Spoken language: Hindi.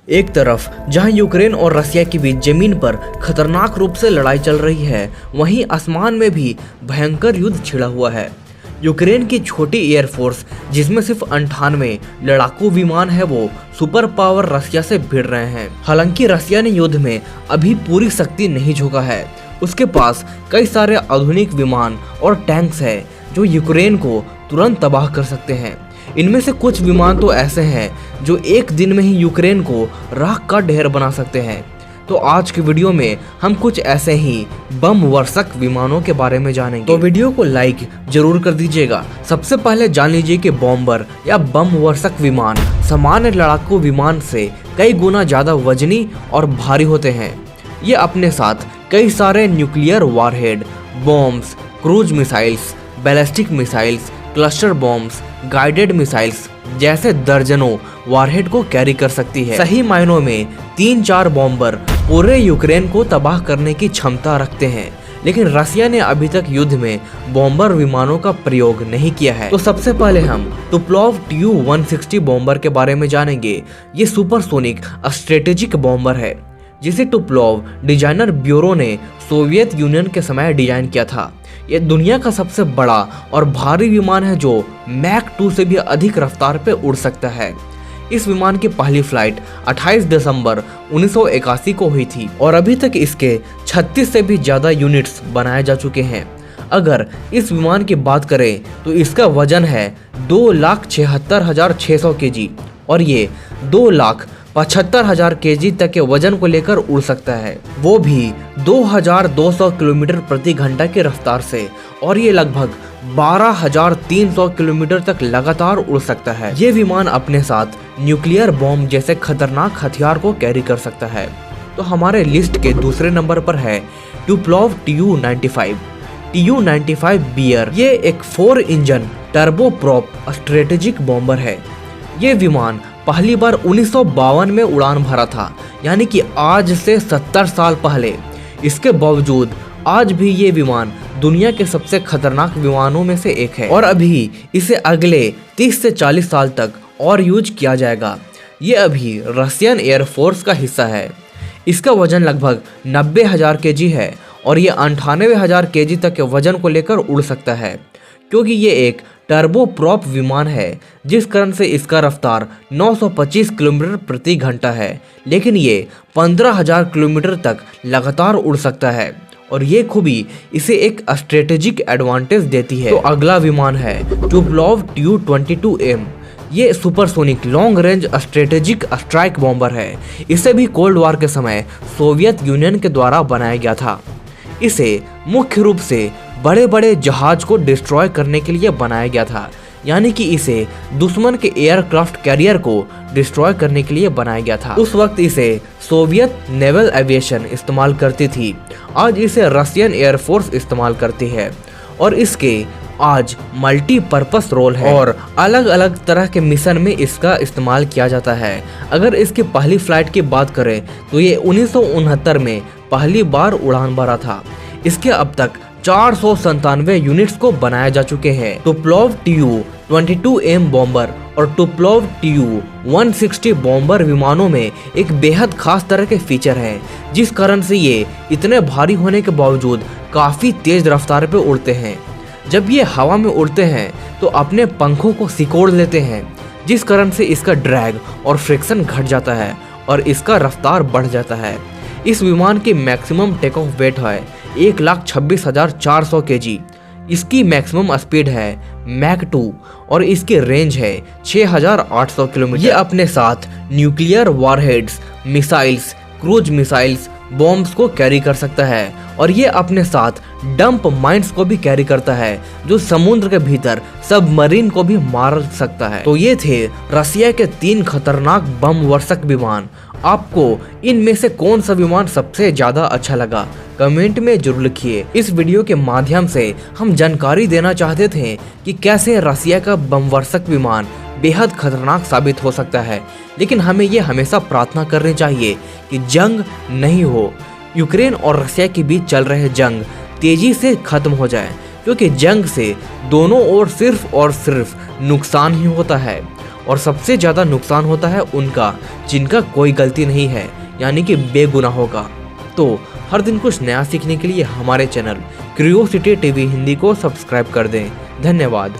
एक तरफ जहां यूक्रेन और रसिया के बीच जमीन पर खतरनाक रूप से लड़ाई चल रही है, वहीं आसमान में भी भयंकर युद्ध छिड़ा हुआ है। यूक्रेन की छोटी एयरफोर्स जिसमें सिर्फ 98 लड़ाकू विमान है, वो सुपर पावर रसिया से भिड़ रहे हैं। हालांकि रसिया ने युद्ध में अभी पूरी शक्ति नहीं झोंका है। उसके पास कई सारे आधुनिक विमान और टैंक्स है जो यूक्रेन को तुरंत तबाह कर सकते हैं। इनमें से कुछ विमान तो ऐसे हैं जो एक दिन में ही यूक्रेन को राख का ढेर बना सकते हैं। तो आज के वीडियो में हम कुछ ऐसे ही बम वर्षक विमानों के बारे में जानेंगे, तो वीडियो को लाइक जरूर कर दीजिएगा। सबसे पहले जान लीजिए कि बॉम्बर या बम वर्षक विमान सामान्य लड़ाकू विमान से कई गुना ज्यादा वजनी और भारी होते हैं। ये अपने साथ कई सारे nuclear warhead, bombs, cruise missiles, ballistic missiles, cluster bombs, guided missiles जैसे दर्जनों वारहेड को कैरी कर सकती है। सही मायनों में 3-4 बॉम्बर पूरे यूक्रेन को तबाह करने की क्षमता रखते हैं, लेकिन रसिया ने अभी तक युद्ध में बॉम्बर विमानों का प्रयोग नहीं किया है। तो सबसे पहले हम टुपोलेव Tu-160 बॉम्बर के बारे में जानेंगे। ये सुपरसोनिक स्ट्रेटेजिक बॉम्बर है जिसे टुपोलेव डिजाइनर ब्यूरो ने सोवियत यूनियन के समय डिजाइन किया था। यह दुनिया का सबसे बड़ा और भारी विमान है जो मैक 2 से भी अधिक रफ्तार पे उड़ सकता है। इस विमान की पहली फ्लाइट 28 दिसंबर 1981 को हुई थी और अभी तक इसके 36 से भी ज्यादा यूनिट्स बनाए जा चुके हैं। अगर इस विमान की बात करें तो इसका वजन है 2,76,600 kg और ये 2,75,000 kg तक के वजन को लेकर उड़ सकता है, वो भी 2,200 किलोमीटर प्रति घंटा की रफ्तार से, और ये लगभग 12,300 किलोमीटर तक लगातार उड़ सकता है। ये विमान अपने साथ न्यूक्लियर बॉम्ब जैसे खतरनाक हथियार को कैरी कर सकता है। तो हमारे लिस्ट के दूसरे नंबर पर है टुपोलेव Tu-95। Tu-95 बियर ये एक 4 engine turbo prop strategic bomber है। ये विमान पहली बार 1952 में उड़ान भरा था, यानी कि आज से 70 साल पहले। इसके बावजूद आज भी ये विमान दुनिया के सबसे खतरनाक विमानों में से एक है और अभी इसे अगले 30 से 40 साल तक और यूज किया जाएगा। ये अभी रशियन एयरफोर्स का हिस्सा है। इसका वजन लगभग 90,000 kg है और ये 98,000 kg तक के वजन को लेकर उड़ सकता है। क्योंकि ये एक टर्बो प्रॉप विमान है, जिस कारण से इसका रफ्तार 925 किलोमीटर प्रति घंटा है, लेकिन ये 15,000 किलोमीटर तक लगातार उड़ सकता है और ये खूबी इसे एक स्ट्रेटेजिक एडवांटेज देती है। तो अगला विमान है टुपोलेव Tu-22M। ये supersonic long range strategic strike bomber है। इसे भी कोल्ड वॉर के समय सोवियत यूनियन के द्वारा बनाया गया था। इसे मुख्य रूप से बड़े बड़े जहाज को डिस्ट्रॉय करने के लिए बनाया गया था, यानी कि इसे दुश्मन के एयरक्राफ्ट कैरियर को डिस्ट्रॉय करने के लिए बनाया गया था। उस वक्त इसे सोवियत नेवल एविएशन इस्तेमाल करती थी। आज इसे रशियन एयरफोर्स इस्तेमाल करती है और इसके आज मल्टीपर्पस रोल है और अलग अलग तरह के मिशन में इसका इस्तेमाल किया जाता है। अगर इसकी पहली फ्लाइट की बात करें तो ये 1969 में पहली बार उड़ान भरा था। इसके अब तक 497 यूनिट्स को बनाया जा चुके हैं। टुपोलेव Tu-22M बॉम्बर और टुपोलेव Tu-160 बॉम्बर विमानों में एक बेहद खास तरह के फीचर हैं, जिस कारण से ये इतने भारी होने के बावजूद काफी तेज रफ्तार पे उड़ते हैं। जब ये हवा में उड़ते हैं तो अपने पंखों को सिकोड़ लेते हैं, जिस कारण से इसका ड्रैग और फ्रिक्शन घट जाता है और इसका रफ्तार बढ़ जाता है। इस विमान की मैक्सिमम टेक ऑफ वेट है 1,26,400 kg। इसकी मैक्सिमम स्पीड है मैक 2 और इसकी रेंज है 6,800 किलोमीटर। ये अपने साथ nuclear warheads, missiles, cruise missiles, bombs को कैरी कर सकता है और ये अपने साथ डंप माइंस को भी कैरी करता है, जो समुद्र के भीतर सबमरीन को भी मार सकता है। तो ये थे रसिया के 3 खतरनाक बम वर्षक विमान। आपको इनमें से कौन सा विमान सबसे ज्यादा अच्छा लगा, कमेंट में जरूर लिखिए। इस वीडियो के माध्यम से हम जानकारी देना चाहते थे कि कैसे रसिया का बम वर्षक विमान बेहद खतरनाक साबित हो सकता है, लेकिन हमें ये हमेशा प्रार्थना करनी चाहिए कि जंग नहीं हो। यूक्रेन और रसिया के बीच चल रहे जंग तेजी से खत्म हो जाए, क्योंकि जंग से दोनों ओर सिर्फ और सिर्फ नुकसान ही होता है और सबसे ज़्यादा नुकसान होता है उनका जिनका कोई गलती नहीं है, यानी कि बेगुनाहों का। तो हर दिन कुछ नया सीखने के लिए हमारे चैनल क्यूरियोसिटी टीवी हिंदी को सब्सक्राइब कर दें। धन्यवाद।